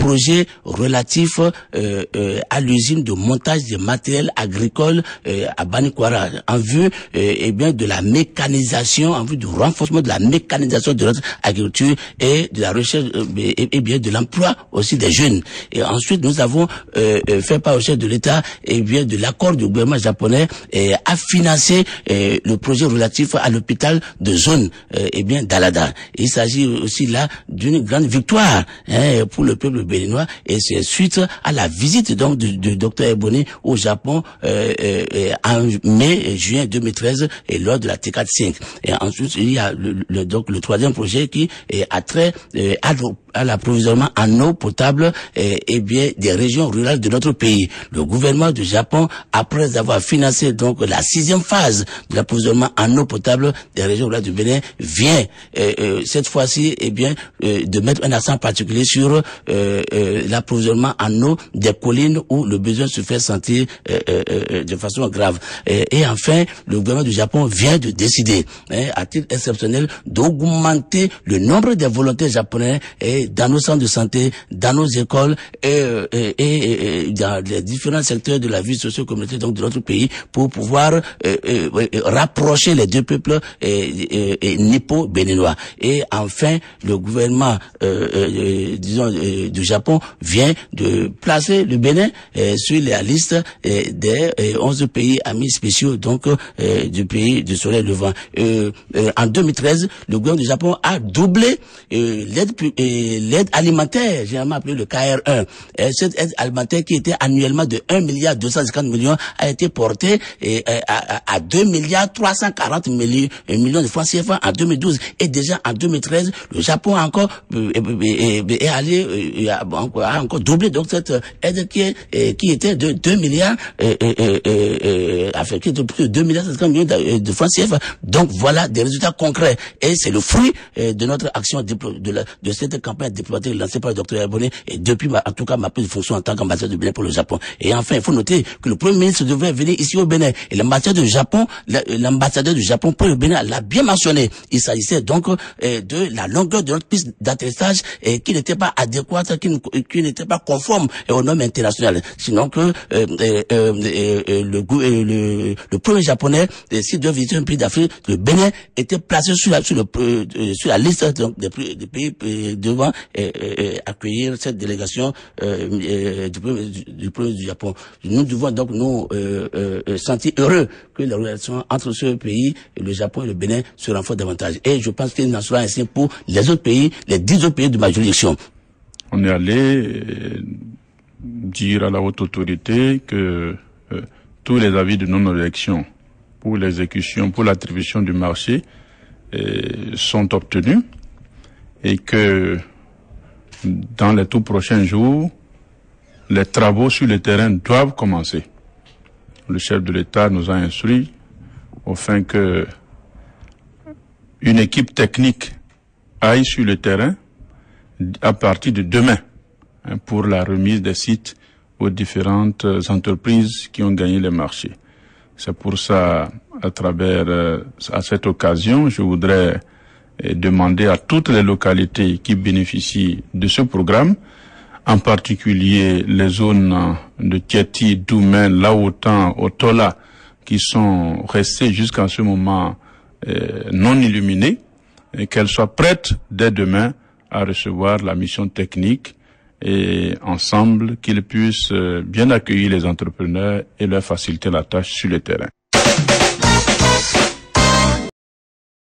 projet relatif à l'usine de montage des matériels agricoles à Banikwara en vue de la mécanisation, en vue du renforcement de la mécanisation de notre agriculture et de la recherche et bien de l'emploi aussi des jeunes. Et ensuite nous avons fait part au chef de l'État de l'accord du gouvernement japonais à financer le projet relatif à l'hôpital de zone d'Alada. Il s'agit aussi là d'une grande victoire pour le peuple béninois et c'est suite à la visite donc du docteur Eboni au Japon en mai et juin 2013 et lors de la T4-5. Et ensuite il y a le troisième projet qui a trait à l'approvisionnement en eau potable des régions rurales de notre pays. Le gouvernement du Japon, après avoir financé donc la 6e phase de l'approvisionnement en eau potable des régions rurales du Bénin, vient cette fois-ci de mettre un accent particulier sur l'approvisionnement en eau des collines où le besoin se fait sentir de façon grave. Et enfin, le gouvernement du Japon vient de décider, à titre exceptionnel, d'augmenter le nombre des volontaires japonais dans nos centres de santé, dans nos écoles et dans les différents secteurs de la vie socio-communautaire donc de notre pays pour pouvoir rapprocher les deux peuples nippo-béninois. Et enfin, le gouvernement du Japon vient de placer le Bénin sur la liste des 11 pays amis spéciaux donc du pays du soleil levant. En 2013, le gouvernement du Japon a doublé l'aide alimentaire, généralement appelée le KR1. Cette aide alimentaire qui était annuellement de 1,250 milliard a été portée à 2,340 millions de francs CFA en 2012. Et déjà en 2013, le Japon a encore a encore doublé donc cette aide qui était de 2 milliards qui était de 2,5 millions de francs CFA. Donc voilà des résultats concrets et c'est le fruit de notre action de cette campagne diplomatique lancée par le docteur Eboni et depuis en tout cas ma prise de fonction en tant qu'ambassadeur du Bénin pour le Japon. Et enfin, il faut noter que le Premier ministre devrait venir ici au Bénin et l'ambassadeur du Japon pour le Bénin l'a bien mentionné. Il s'agissait donc de la longueur de notre piste d'atterrissage qui n'était pas adéquate, qui n'était pas conforme aux normes internationales. Sinon que le premier japonais, s'il doit visiter un pays d'Afrique, le Bénin était placé sur la liste donc, des pays devant accueillir cette délégation du premier du Japon. Nous devons donc nous sentir heureux que les relations entre ce pays, le Japon et le Bénin se renforcent davantage. Et je pense qu'il en sera ainsi pour les autres pays, les 10 autres pays de ma juridiction. On est allé dire à la haute autorité que tous les avis de non-élection pour l'exécution, pour l'attribution du marché sont obtenus et que dans les tout prochains jours, les travaux sur le terrain doivent commencer. Le chef de l'État nous a instruit afin que une équipe technique aille sur le terrain à partir de demain pour la remise des sites aux différentes entreprises qui ont gagné les marchés. C'est pour ça, à cette occasion, je voudrais demander à toutes les localités qui bénéficient de ce programme, en particulier les zones de Tieti, Doumen, Laotan, Otola, qui sont restées jusqu'à ce moment non illuminées, et qu'elles soient prêtes dès demain à recevoir la mission technique et ensemble qu'ils puissent bien accueillir les entrepreneurs et leur faciliter la tâche sur le terrain.